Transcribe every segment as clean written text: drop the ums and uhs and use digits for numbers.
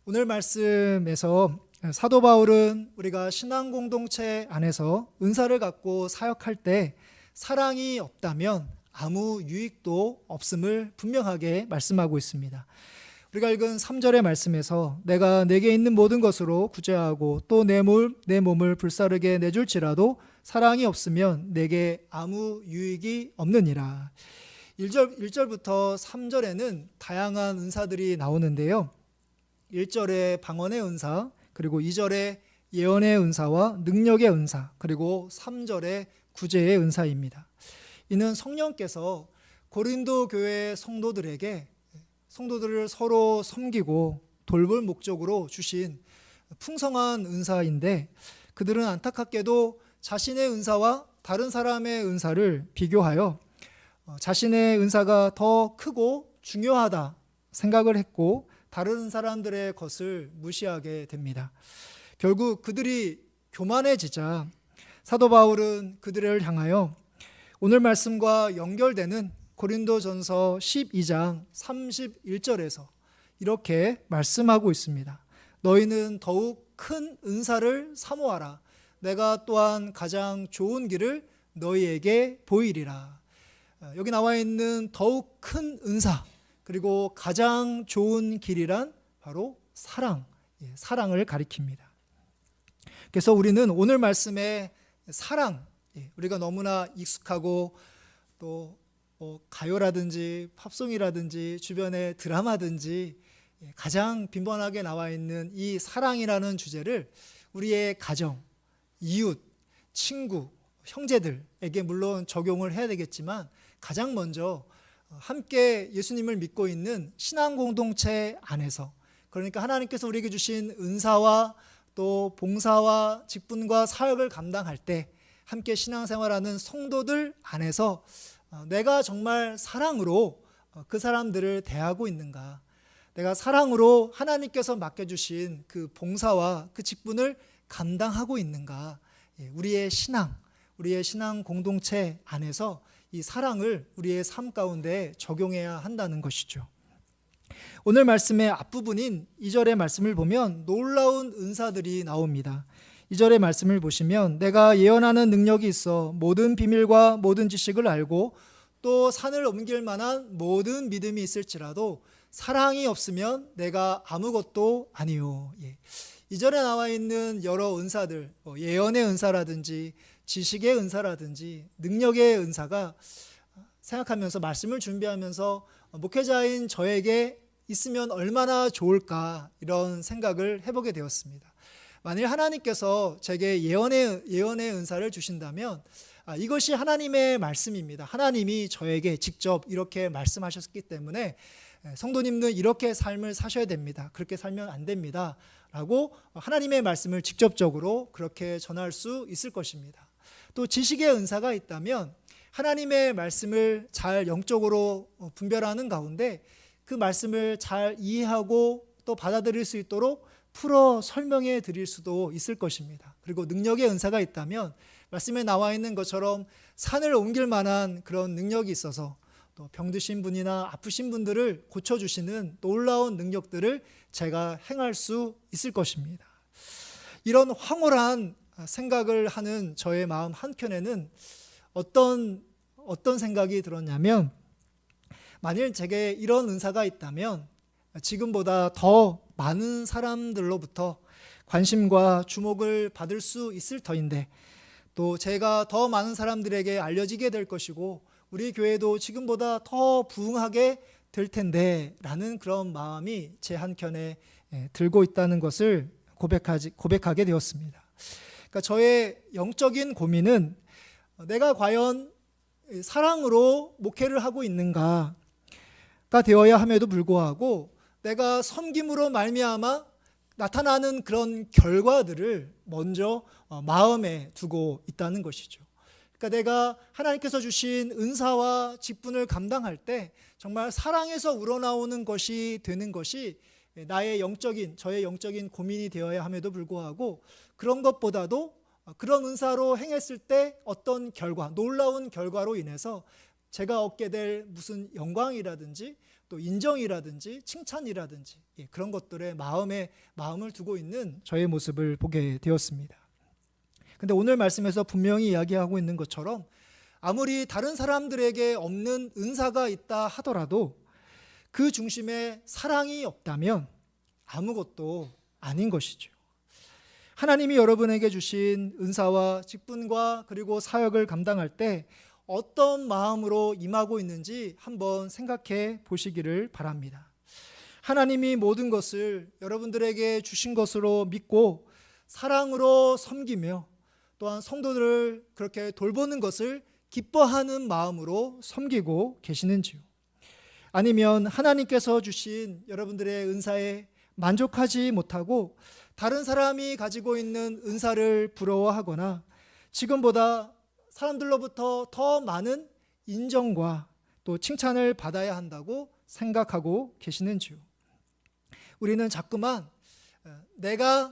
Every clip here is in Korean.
오늘 말씀에서 사도 바울은 우리가 신앙 공동체 안에서 은사를 갖고 사역할 때 사랑이 없다면 아무 유익도 없음을 분명하게 말씀하고 있습니다. 우리가 읽은 3절의 말씀에서 내가 내게 있는 모든 것으로 구제하고 또 내 몸을 불사르게 내줄지라도 사랑이 없으면 내게 아무 유익이 없느니라. 1절부터 3절에는 다양한 은사들이 나오는데요. 1절에 방언의 은사, 그리고 2절에 예언의 은사와 능력의 은사, 그리고 3절에 구제의 은사입니다. 이는 성령께서 고린도 교회 성도들에게 성도들을 서로 섬기고 돌볼 목적으로 주신 풍성한 은사인데, 그들은 안타깝게도 자신의 은사와 다른 사람의 은사를 비교하여 자신의 은사가 더 크고 중요하다 생각을 했고 다른 사람들의 것을 무시하게 됩니다. 결국 그들이 교만해지자 사도 바울은 그들을 향하여 오늘 말씀과 연결되는 고린도전서 12장 31절에서 이렇게 말씀하고 있습니다. 너희는 더욱 큰 은사를 사모하라. 내가 또한 가장 좋은 길을 너희에게 보이리라. 여기 나와 있는 더욱 큰 은사, 그리고 가장 좋은 길이란 바로 사랑을 가리킵니다. 그래서 우리는 오늘 말씀의 사랑, 우리가 너무나 익숙하고 또 가요라든지 팝송이라든지 주변의 드라마든지 가장 빈번하게 나와 있는 이 사랑이라는 주제를 우리의 가정, 이웃, 친구, 형제들에게 물론 적용을 해야 되겠지만 가장 먼저 함께 예수님을 믿고 있는 신앙 공동체 안에서, 그러니까 하나님께서 우리에게 주신 은사와 또 봉사와 직분과 사역을 감당할 때 함께 신앙생활하는 성도들 안에서 내가 정말 사랑으로 그 사람들을 대하고 있는가, 내가 사랑으로 하나님께서 맡겨주신 그 봉사와 그 직분을 감당하고 있는가, 우리의 신앙 공동체 안에서 이 사랑을 우리의 삶 가운데 적용해야 한다는 것이죠. 오늘 말씀의 앞부분인 2절의 말씀을 보면 놀라운 은사들이 나옵니다. 2절의 말씀을 보시면 내가 예언하는 능력이 있어 모든 비밀과 모든 지식을 알고 또 산을 옮길 만한 모든 믿음이 있을지라도 사랑이 없으면 내가 아무것도 아니요. 2절에 나와 있는 여러 은사들, 예언의 은사라든지 지식의 은사라든지 능력의 은사가 생각하면서 말씀을 준비하면서 목회자인 저에게 있으면 얼마나 좋을까 이런 생각을 해보게 되었습니다. 만일 하나님께서 제게 예언의 은사를 주신다면 이것이 하나님의 말씀입니다. 하나님이 저에게 직접 이렇게 말씀하셨기 때문에 성도님은 이렇게 삶을 사셔야 됩니다. 그렇게 살면 안 됩니다. 라고 하나님의 말씀을 직접적으로 그렇게 전할 수 있을 것입니다. 또 지식의 은사가 있다면 하나님의 말씀을 잘 영적으로 분별하는 가운데 그 말씀을 잘 이해하고 또 받아들일 수 있도록 풀어 설명해 드릴 수도 있을 것입니다. 그리고 능력의 은사가 있다면 말씀에 나와 있는 것처럼 산을 옮길 만한 그런 능력이 있어서 또 병드신 분이나 아프신 분들을 고쳐주시는 놀라운 능력들을 제가 행할 수 있을 것입니다. 이런 황홀한 생각을 하는 저의 마음 한켠에는 어떤 생각이 들었냐면, 만일 제게 이런 은사가 있다면 지금보다 더 많은 사람들로부터 관심과 주목을 받을 수 있을 터인데, 또 제가 더 많은 사람들에게 알려지게 될 것이고 우리 교회도 지금보다 더 부흥하게 될 텐데 라는 그런 마음이 제 한켠에 들고 있다는 것을 고백하게 되었습니다. 그러니까 저의 영적인 고민은 내가 과연 사랑으로 목회를 하고 있는가가 되어야 함에도 불구하고 내가 섬김으로 말미암아 나타나는 그런 결과들을 먼저 마음에 두고 있다는 것이죠. 그러니까 내가 하나님께서 주신 은사와 직분을 감당할 때 정말 사랑에서 우러나오는 것이 되는 것이 저의 영적인 고민이 되어야 함에도 불구하고, 그런 것보다도 그런 은사로 행했을 때 어떤 놀라운 결과로 인해서 제가 얻게 될 무슨 영광이라든지 또 인정이라든지 칭찬이라든지 그런 것들에 마음을 두고 있는 저의 모습을 보게 되었습니다. 근데 오늘 말씀에서 분명히 이야기하고 있는 것처럼 아무리 다른 사람들에게 없는 은사가 있다 하더라도 그 중심에 사랑이 없다면 아무것도 아닌 것이죠. 하나님이 여러분에게 주신 은사와 직분과 그리고 사역을 감당할 때 어떤 마음으로 임하고 있는지 한번 생각해 보시기를 바랍니다. 하나님이 모든 것을 여러분들에게 주신 것으로 믿고 사랑으로 섬기며 또한 성도들을 그렇게 돌보는 것을 기뻐하는 마음으로 섬기고 계시는지요? 아니면 하나님께서 주신 여러분들의 은사에 만족하지 못하고 다른 사람이 가지고 있는 은사를 부러워하거나 지금보다 사람들로부터 더 많은 인정과 또 칭찬을 받아야 한다고 생각하고 계시는지요? 우리는 자꾸만 내게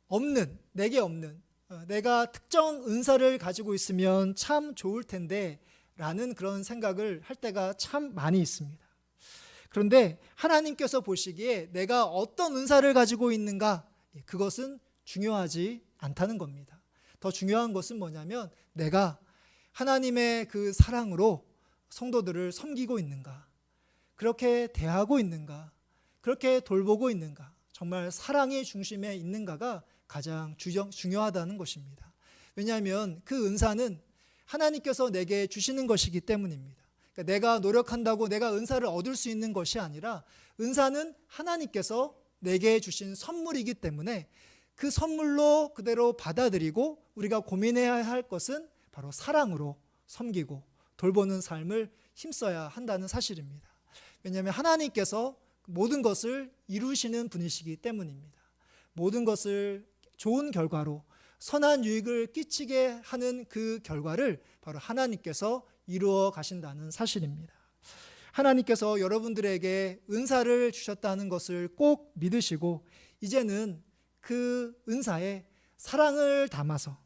없는 내가 특정 은사를 가지고 있으면 참 좋을 텐데 라는 그런 생각을 할 때가 참 많이 있습니다. 그런데 하나님께서 보시기에 내가 어떤 은사를 가지고 있는가, 그것은 중요하지 않다는 겁니다. 더 중요한 것은 뭐냐면 내가 하나님의 그 사랑으로 성도들을 섬기고 있는가, 그렇게 대하고 있는가, 그렇게 돌보고 있는가, 정말 사랑의 중심에 있는가가 가장 중요하다는 것입니다. 왜냐하면 그 은사는 하나님께서 내게 주시는 것이기 때문입니다. 그러니까 내가 노력한다고 내가 은사를 얻을 수 있는 것이 아니라 은사는 하나님께서 내게 주신 선물이기 때문에 그 선물로 그대로 받아들이고 우리가 고민해야 할 것은 바로 사랑으로 섬기고 돌보는 삶을 힘써야 한다는 사실입니다. 왜냐하면 하나님께서 모든 것을 이루시는 분이시기 때문입니다. 모든 것을 좋은 결과로 선한 유익을 끼치게 하는 그 결과를 바로 하나님께서 이루어 가신다는 사실입니다. 하나님께서 여러분들에게 은사를 주셨다는 것을 꼭 믿으시고 이제는 그 은사에 사랑을 담아서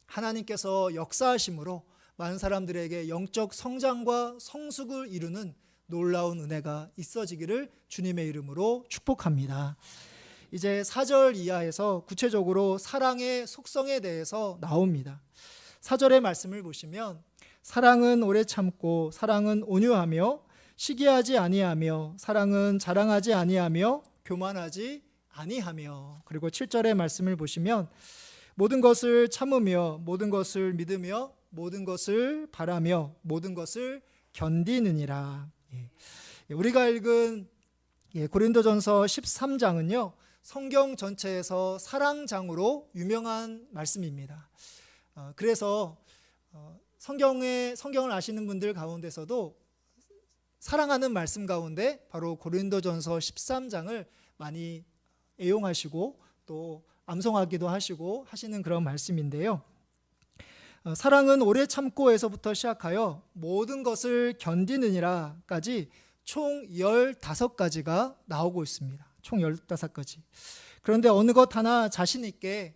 하나님께서 역사하심으로 많은 사람들에게 영적 성장과 성숙을 이루는 놀라운 은혜가 있어지기를 주님의 이름으로 축복합니다. 이제 4절 이하에서 구체적으로 사랑의 속성에 대해서 나옵니다. 4절의 말씀을 보시면 사랑은 오래 참고 사랑은 온유하며 시기하지 아니하며 사랑은 자랑하지 아니하며 교만하지 아니하며, 그리고 7절의 말씀을 보시면 모든 것을 참으며 모든 것을 믿으며 모든 것을 바라며 모든 것을 견디느니라. 우리가 읽은 고린도전서 13장은요 성경 전체에서 사랑장으로 유명한 말씀입니다. 그래서 성경을 아시는 분들 가운데서도 사랑하는 말씀 가운데 바로 고린도전서 13장을 많이 애용하시고 또 암송하기도 하시고 하시는 그런 말씀인데요. 사랑은 오래 참고에서부터 시작하여 모든 것을 견디느니라까지 총 15가지가 나오고 있습니다. 총 15가지. 그런데 어느 것 하나 자신 있게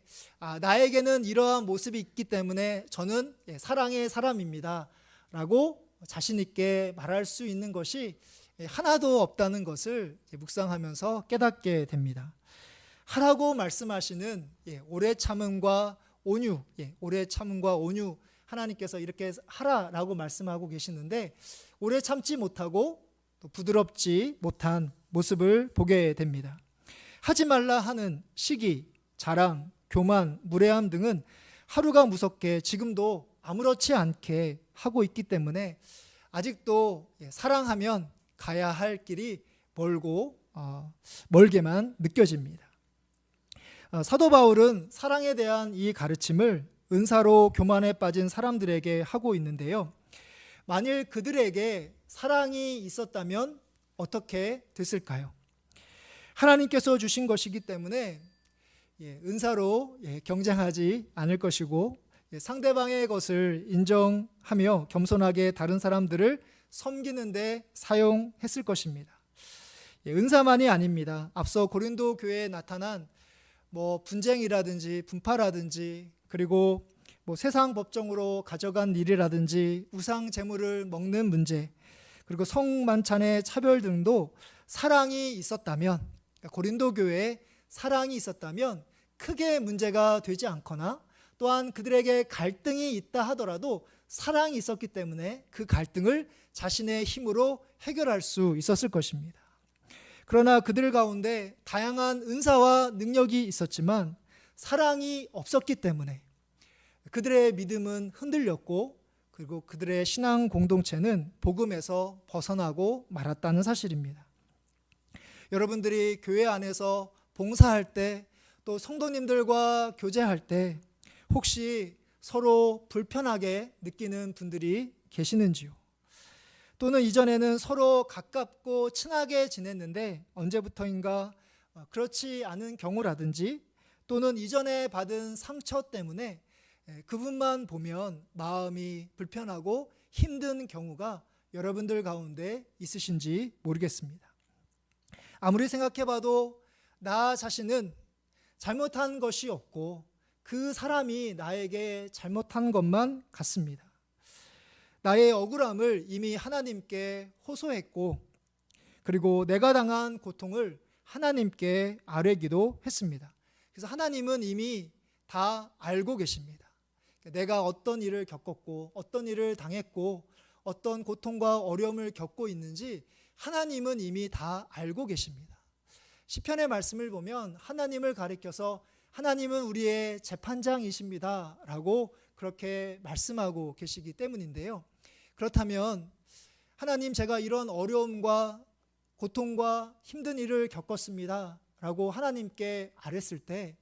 나에게는 이러한 모습이 있기 때문에 저는 사랑의 사람입니다 라고 자신 있게 말할 수 있는 것이 하나도 없다는 것을 묵상하면서 깨닫게 됩니다. 하라고 말씀하시는 오래 참음과 온유, 오래 참음과 온유, 하나님께서 이렇게 하라라고 말씀하고 계시는데 오래 참지 못하고 또 부드럽지 못한 모습을 보게 됩니다. 하지 말라 하는 시기, 자랑, 교만, 무례함 등은 하루가 무섭게 지금도 아무렇지 않게 하고 있기 때문에 아직도 사랑하면 가야 할 길이 멀게만 느껴집니다. 사도 바울은 사랑에 대한 이 가르침을 은사로 교만에 빠진 사람들에게 하고 있는데요. 만일 그들에게 사랑이 있었다면 어떻게 됐을까요? 하나님께서 주신 것이기 때문에 은사로 경쟁하지 않을 것이고 상대방의 것을 인정하며 겸손하게 다른 사람들을 섬기는 데 사용했을 것입니다. 은사만이 아닙니다. 앞서 고린도 교회에 나타난 분쟁이라든지 분파라든지 그리고 세상 법정으로 가져간 일이라든지 우상 제물을 먹는 문제, 그리고 성만찬의 차별 등도 사랑이 있었다면, 그러니까 고린도 교회에 사랑이 있었다면 크게 문제가 되지 않거나, 또한 그들에게 갈등이 있다 하더라도 사랑이 있었기 때문에 그 갈등을 자신의 힘으로 해결할 수 있었을 것입니다. 그러나 그들 가운데 다양한 은사와 능력이 있었지만 사랑이 없었기 때문에 그들의 믿음은 흔들렸고, 그리고 그들의 신앙 공동체는 복음에서 벗어나고 말았다는 사실입니다. 여러분들이 교회 안에서 봉사할 때, 또 성도님들과 교제할 때 혹시 서로 불편하게 느끼는 분들이 계시는지요? 또는 이전에는 서로 가깝고 친하게 지냈는데 언제부터인가 그렇지 않은 경우라든지, 또는 이전에 받은 상처 때문에 그분만 보면 마음이 불편하고 힘든 경우가 여러분들 가운데 있으신지 모르겠습니다. 아무리 생각해봐도 나 자신은 잘못한 것이 없고 그 사람이 나에게 잘못한 것만 같습니다. 나의 억울함을 이미 하나님께 호소했고, 그리고 내가 당한 고통을 하나님께 아뢰기도 했습니다. 그래서 하나님은 이미 다 알고 계십니다. 내가 어떤 일을 겪었고 어떤 일을 당했고 어떤 고통과 어려움을 겪고 있는지 하나님은 이미 다 알고 계십니다. 시편의 말씀을 보면 하나님을 가리켜서 하나님은 우리의 재판장이십니다 라고 그렇게 말씀하고 계시기 때문인데요. 그렇다면 하나님, 제가 이런 어려움과 고통과 힘든 일을 겪었습니다 라고 하나님께 아뢰었을 때,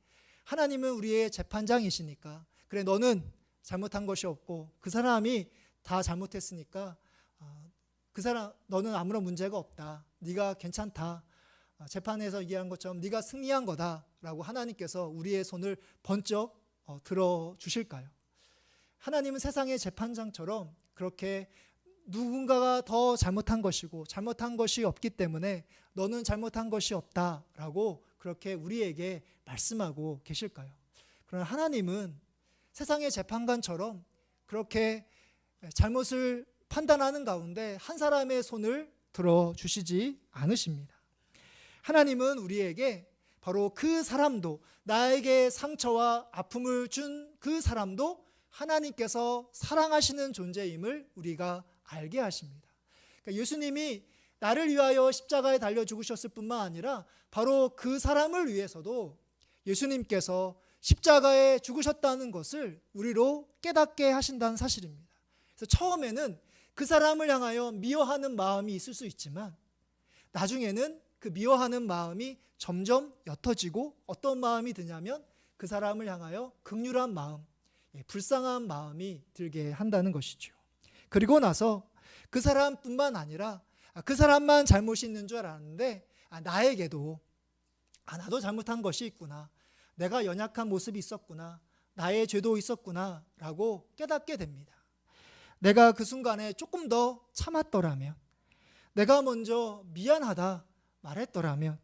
하나님은 우리의 재판장이시니까 그래, 너는 잘못한 것이 없고 그 사람이 다 잘못했으니까 너는 아무런 문제가 없다, 네가 괜찮다, 재판에서 얘기한 것처럼 네가 승리한 거다라고 하나님께서 우리의 손을 번쩍 들어주실까요? 하나님은 세상의 재판장처럼 그렇게 누군가가 더 잘못한 것이고 잘못한 것이 없기 때문에 너는 잘못한 것이 없다라고 그렇게 우리에게 말씀하고 계실까요? 그러나 하나님은 세상의 재판관처럼 그렇게 잘못을 판단하는 가운데 한 사람의 손을 들어주시지 않으십니다. 하나님은 우리에게 바로 그 사람도, 나에게 상처와 아픔을 준 그 사람도 하나님께서 사랑하시는 존재임을 우리가 알게 하십니다. 그러니까 예수님이 나를 위하여 십자가에 달려 죽으셨을 뿐만 아니라 바로 그 사람을 위해서도 예수님께서 십자가에 죽으셨다는 것을 우리로 깨닫게 하신다는 사실입니다. 그래서 처음에는 그 사람을 향하여 미워하는 마음이 있을 수 있지만 나중에는 그 미워하는 마음이 점점 옅어지고 어떤 마음이 드냐면 그 사람을 향하여 긍휼한 마음, 불쌍한 마음이 들게 한다는 것이죠. 그리고 나서 그 사람뿐만 아니라 그 사람만 잘못이 있는 줄 알았는데 나에게도 나도 잘못한 것이 있구나, 내가 연약한 모습이 있었구나, 나의 죄도 있었구나 라고 깨닫게 됩니다. 내가 그 순간에 조금 더 참았더라면, 내가 먼저 미안하다 말했더라면,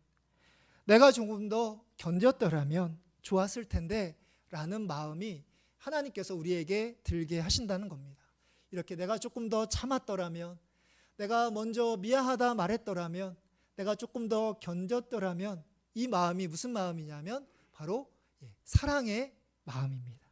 내가 조금 더 견뎠더라면 좋았을 텐데 라는 마음이 하나님께서 우리에게 들게 하신다는 겁니다. 이렇게 내가 조금 더 참았더라면, 내가 먼저 미안하다 말했더라면, 내가 조금 더 견뎠더라면, 이 마음이 무슨 마음이냐면 바로 사랑의 마음입니다.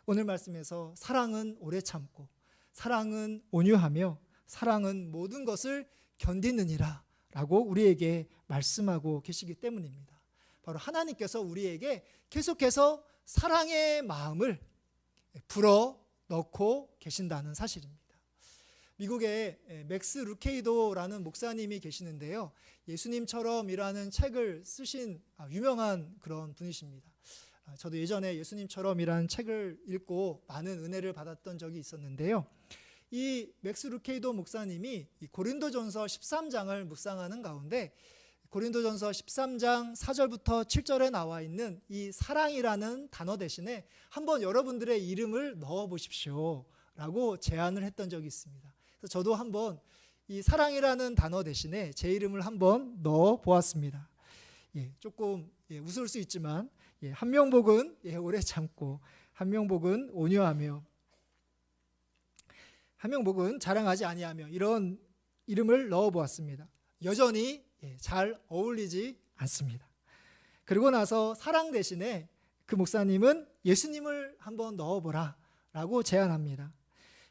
오늘 말씀에서 사랑은 오래 참고, 사랑은 온유하며, 사랑은 모든 것을 견디느니라 라고 우리에게 말씀하고 계시기 때문입니다. 바로 하나님께서 우리에게 계속해서 사랑의 마음을 불어넣고 계신다는 사실입니다. 미국에 맥스 루케이도라는 목사님이 계시는데요, 예수님처럼이라는 책을 쓰신 유명한 그런 분이십니다. 저도 예전에 예수님처럼이라는 책을 읽고 많은 은혜를 받았던 적이 있었는데요, 이 맥스 루케이도 목사님이 이 고린도전서 13장을 묵상하는 가운데 고린도전서 13장 4절부터 7절에 나와 있는 이 사랑이라는 단어 대신에 한번 여러분들의 이름을 넣어 보십시오 라고 제안을 했던 적이 있습니다. 그래서 저도 한번 이 사랑이라는 단어 대신에 제 이름을 한번 넣어 보았습니다. 조금 웃을 수 있지만 한명복은 오래 참고, 한명복은 온유하며, 한명복은 자랑하지 아니하며, 이런 이름을 넣어보았습니다. 여전히 잘 어울리지 않습니다. 그리고 나서 사랑 대신에 그 목사님은 예수님을 한번 넣어보라 라고 제안합니다.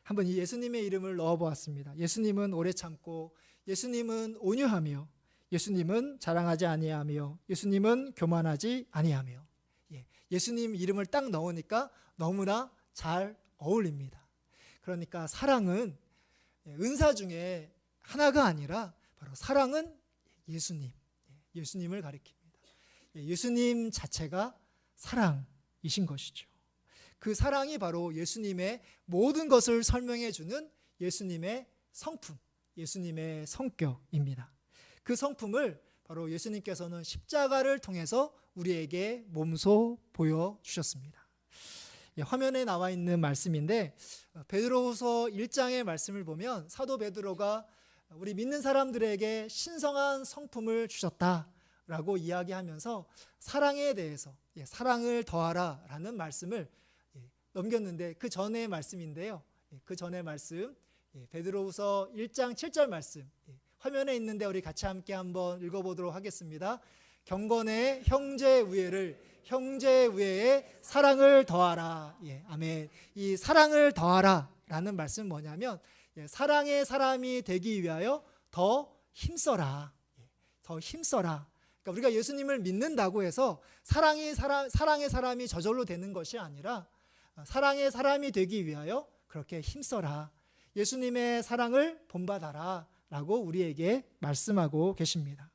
한번 이 예수님의 이름을 넣어보았습니다. 예수님은 오래 참고, 예수님은 온유하며, 예수님은 자랑하지 아니하며, 예수님은 교만하지 아니하며. 예수님 이름을 딱 넣으니까 너무나 잘 어울립니다. 그러니까 사랑은 은사 중에 하나가 아니라 바로 사랑은 예수님, 예수님을 가리킵니다. 예수님 자체가 사랑이신 것이죠. 그 사랑이 바로 예수님의 모든 것을 설명해 주는 예수님의 성품, 예수님의 성격입니다. 그 성품을 바로 예수님께서는 십자가를 통해서 우리에게 몸소 보여주셨습니다. 화면에 나와 있는 말씀인데 베드로후서 1장의 말씀을 보면 사도 베드로가 우리 믿는 사람들에게 신성한 성품을 주셨다라고 이야기하면서 사랑에 대해서 사랑을 더하라 라는 말씀을 넘겼는데 그 전의 말씀인데요. 그 전의 말씀 베드로후서 1장 7절 말씀 화면에 있는데 우리 같이 함께 한번 읽어보도록 하겠습니다. 경건의 형제 우애를 형제 우애에 사랑을 더하라. 아멘. 이 사랑을 더하라 라는 말씀은 뭐냐면 사랑의 사람이 되기 위하여 더 힘써라. 더 힘써라. 그러니까 우리가 예수님을 믿는다고 해서 사랑의 사람이 저절로 되는 것이 아니라 사랑의 사람이 되기 위하여 그렇게 힘써라. 예수님의 사랑을 본받아라 라고 우리에게 말씀하고 계십니다.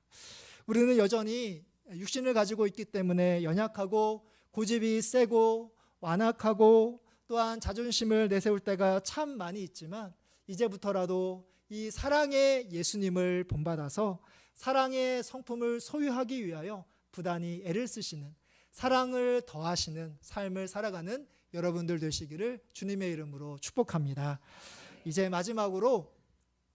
우리는 여전히 육신을 가지고 있기 때문에 연약하고 고집이 세고 완악하고 또한 자존심을 내세울 때가 참 많이 있지만 이제부터라도 이 사랑의 예수님을 본받아서 사랑의 성품을 소유하기 위하여 부단히 애를 쓰시는 사랑을 더하시는 삶을 살아가는 여러분들 되시기를 주님의 이름으로 축복합니다. 이제 마지막으로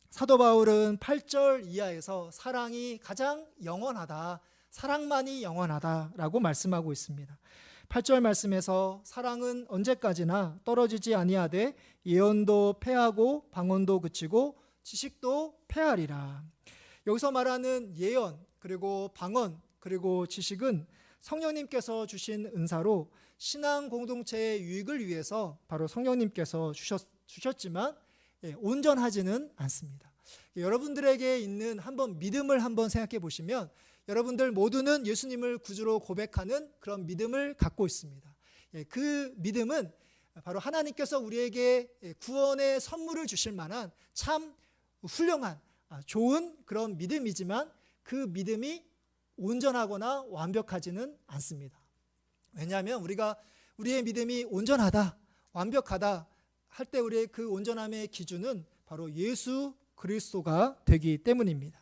사도 바울은 8절 이하에서 사랑이 가장 영원하다, 사랑만이 영원하다라고 말씀하고 있습니다. 8절 말씀에서 사랑은 언제까지나 떨어지지 아니하되 예언도 패하고 방언도 그치고 지식도 패하리라. 여기서 말하는 예언 그리고 방언 그리고 지식은 성령님께서 주신 은사로 신앙 공동체의 유익을 위해서 바로 성령님께서 주셨지만 온전하지는 않습니다. 여러분들에게 있는 한번 믿음을 한번 생각해 보시면 여러분들 모두는 예수님을 구주로 고백하는 그런 믿음을 갖고 있습니다. 그 믿음은 바로 하나님께서 우리에게 구원의 선물을 주실 만한 참 훌륭한 좋은 그런 믿음이지만 그 믿음이 온전하거나 완벽하지는 않습니다. 왜냐하면 우리의 믿음이 온전하다, 완벽하다 할 때 우리의 그 온전함의 기준은 바로 예수 그리스도가 되기 때문입니다.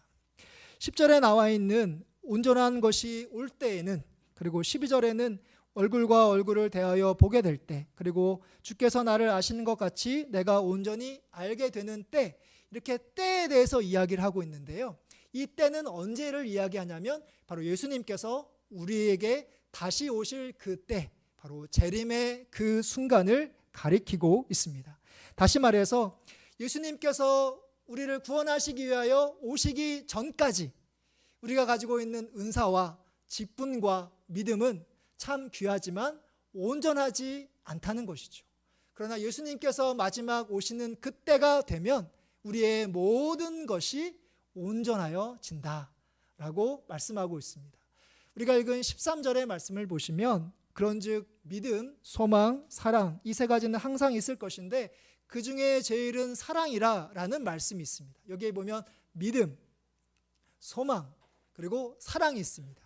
10절에 나와 있는 온전한 것이 올 때에는 그리고 12절에는 얼굴과 얼굴을 대하여 보게 될 때 그리고 주께서 나를 아시는 것 같이 내가 온전히 알게 되는 때 이렇게 때에 대해서 이야기를 하고 있는데요. 이 때는 언제를 이야기하냐면 바로 예수님께서 우리에게 다시 오실 그 때 바로 재림의 그 순간을 가리키고 있습니다. 다시 말해서 예수님께서 우리를 구원하시기 위하여 오시기 전까지 우리가 가지고 있는 은사와 직분과 믿음은 참 귀하지만 온전하지 않다는 것이죠. 그러나 예수님께서 마지막 오시는 그때가 되면 우리의 모든 것이 온전하여 진다라고 말씀하고 있습니다. 우리가 읽은 13절의 말씀을 보시면 그런즉 믿음, 소망, 사랑 이 세 가지는 항상 있을 것인데 그 중에 제일은 사랑이라라는 말씀이 있습니다. 여기에 보면 믿음, 소망 그리고 사랑이 있습니다.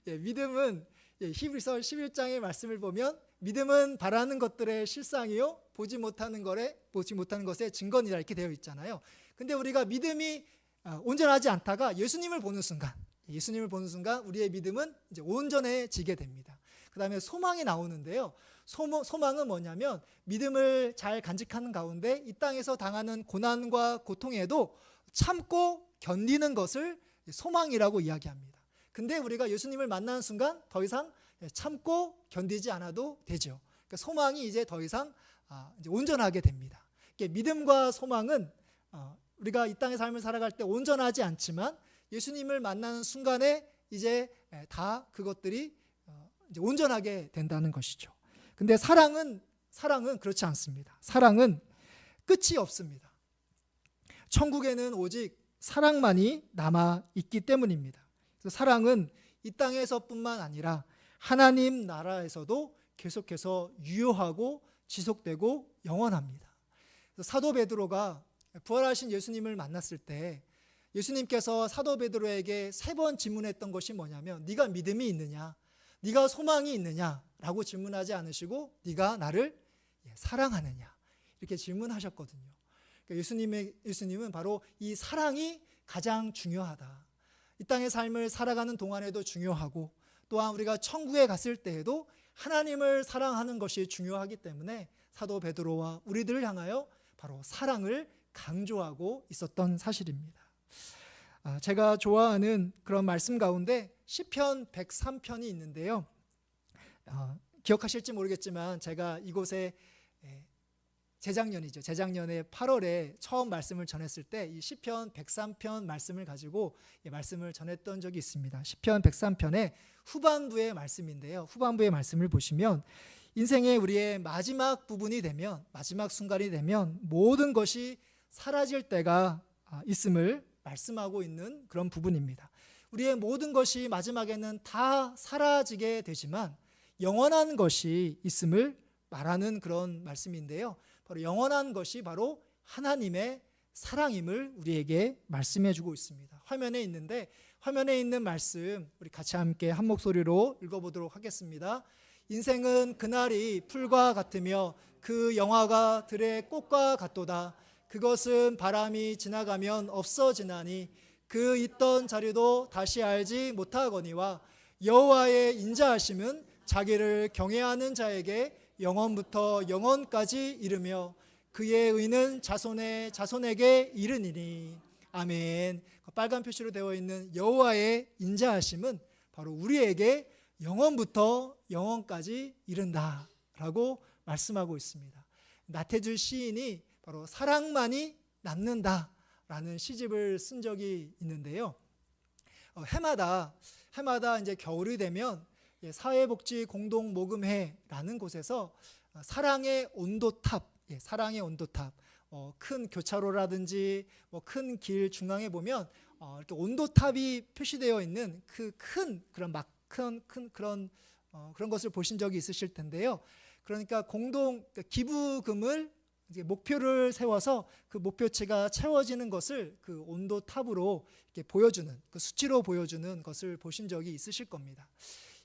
믿음은 히브리서 11장의 말씀을 보면 믿음은 바라는 것들의 실상이요 보지 못하는 것의 증거니라 이렇게 되어 있잖아요. 근데 우리가 믿음이 온전하지 않다가 예수님을 보는 순간 우리의 믿음은 이제 온전해지게 됩니다. 그 다음에 소망이 나오는데요. 소망은 뭐냐면 믿음을 잘 간직하는 가운데 이 땅에서 당하는 고난과 고통에도 참고 견디는 것을 소망이라고 이야기합니다. 근데 우리가 예수님을 만나는 순간 더 이상 참고 견디지 않아도 되죠. 그러니까 소망이 이제 더 이상 이제 온전하게 됩니다. 이렇게 믿음과 소망은 우리가 이 땅의 삶을 살아갈 때 온전하지 않지만 예수님을 만나는 순간에 이제 다 그것들이 이제 온전하게 된다는 것이죠. 근데 사랑은 그렇지 않습니다. 사랑은 끝이 없습니다. 천국에는 오직 사랑만이 남아 있기 때문입니다. 그래서 사랑은 이 땅에서뿐만 아니라 하나님 나라에서도 계속해서 유효하고 지속되고 영원합니다. 그래서 사도 베드로가 부활하신 예수님을 만났을 때 예수님께서 사도 베드로에게 3번 질문했던 것이 뭐냐면 네가 믿음이 있느냐, 네가 소망이 있느냐라고 질문하지 않으시고 네가 나를 사랑하느냐 이렇게 질문하셨거든요. 그러니까 예수님은 바로 이 사랑이 가장 중요하다. 이 땅의 삶을 살아가는 동안에도 중요하고 또한 우리가 천국에 갔을 때에도 하나님을 사랑하는 것이 중요하기 때문에 사도 베드로와 우리들을 향하여 바로 사랑을 강조하고 있었던 사실입니다. 제가 좋아하는 그런 말씀 가운데 시편 103편이 있는데요. 기억하실지 모르겠지만 제가 이곳에 재작년에 8월에 처음 말씀을 전했을 때 이 시편 103편 말씀을 가지고 말씀을 전했던 적이 있습니다. 시편 103편의 후반부의 말씀인데요. 후반부의 말씀을 보시면 인생의 우리의 마지막 부분이 되면, 마지막 순간이 되면 모든 것이 사라질 때가 있음을 말씀하고 있는 그런 부분입니다. 우리의 모든 것이 마지막에는 다 사라지게 되지만 영원한 것이 있음을 말하는 그런 말씀인데요. 바로 영원한 것이 바로 하나님의 사랑임을 우리에게 말씀해 주고 있습니다. 화면에 있는 말씀 우리 같이 함께 한 목소리로 읽어보도록 하겠습니다. 인생은 그날이 풀과 같으며 그 영화가 들의 꽃과 같도다. 그것은 바람이 지나가면 없어지나니 그 있던 자리도 다시 알지 못하거니와 여호와의 인자하심은 자기를 경외하는 자에게 영원부터 영원까지 이르며 그의 의는 자손의 자손에게 이르니니. 아멘. 빨간 표시로 되어 있는 여호와의 인자하심은 바로 우리에게 영원부터 영원까지 이른다라고 말씀하고 있습니다. 나태주 시인이 바로 사랑만이 남는다라는 시집을 쓴 적이 있는데요. 해마다 이제 겨울이 되면 사회복지 공동모금회라는 곳에서 사랑의 온도탑, 큰 교차로라든지 큰 길 중앙에 보면 이렇게 온도탑이 표시되어 있는 그 큰 그런 것을 보신 적이 있으실 텐데요. 그러니까 기부금을 이제 목표를 세워서 그 목표치가 채워지는 것을 그 온도탑으로 이렇게 보여주는, 그 수치로 보여주는 것을 보신 적이 있으실 겁니다.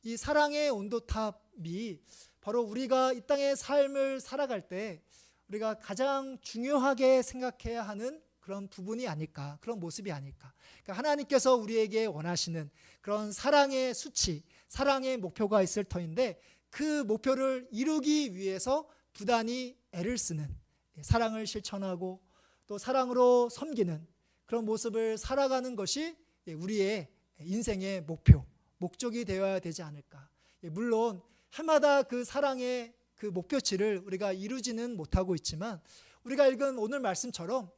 이 사랑의 온도탑이 바로 우리가 이 땅의 삶을 살아갈 때 우리가 가장 중요하게 생각해야 하는 그런 부분이 아닐까, 그런 모습이 아닐까. 그러니까 하나님께서 우리에게 원하시는 그런 사랑의 수치, 사랑의 목표가 있을 터인데 그 목표를 이루기 위해서 부단히 애를 쓰는, 사랑을 실천하고 또 사랑으로 섬기는 그런 모습을 살아가는 것이 우리의 인생의 목적이 되어야 되지 않을까. 물론 해마다 그 사랑의 그 목표치를 우리가 이루지는 못하고 있지만 우리가 읽은 오늘 말씀처럼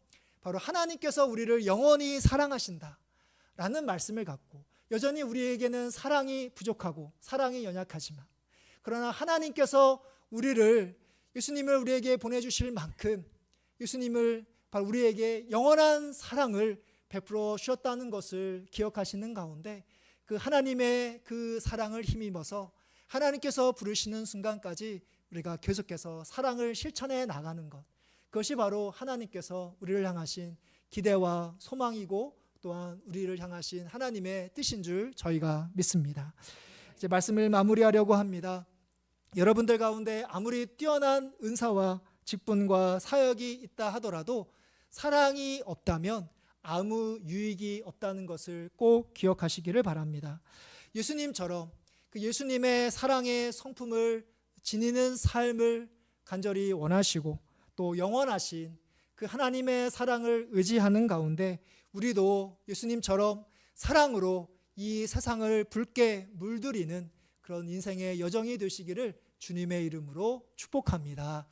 바로 하나님께서 우리를 영원히 사랑하신다라는 말씀을 갖고 여전히 우리에게는 사랑이 부족하고 사랑이 연약하지만 그러나 하나님께서 예수님을 우리에게 보내주실 만큼 예수님을 바로 우리에게 영원한 사랑을 베풀어 주셨다는 것을 기억하시는 가운데 그 하나님의 그 사랑을 힘입어서 하나님께서 부르시는 순간까지 우리가 계속해서 사랑을 실천해 나가는 것, 그것이 바로 하나님께서 우리를 향하신 기대와 소망이고 또한 우리를 향하신 하나님의 뜻인 줄 저희가 믿습니다. 이제 말씀을 마무리하려고 합니다. 여러분들 가운데 아무리 뛰어난 은사와 직분과 사역이 있다 하더라도 사랑이 없다면 아무 유익이 없다는 것을 꼭 기억하시기를 바랍니다. 예수님처럼 그 예수님의 사랑의 성품을 지니는 삶을 간절히 원하시고 또 영원하신 그 하나님의 사랑을 의지하는 가운데 우리도 예수님처럼 사랑으로 이 세상을 붉게 물들이는 그런 인생의 여정이 되시기를 주님의 이름으로 축복합니다.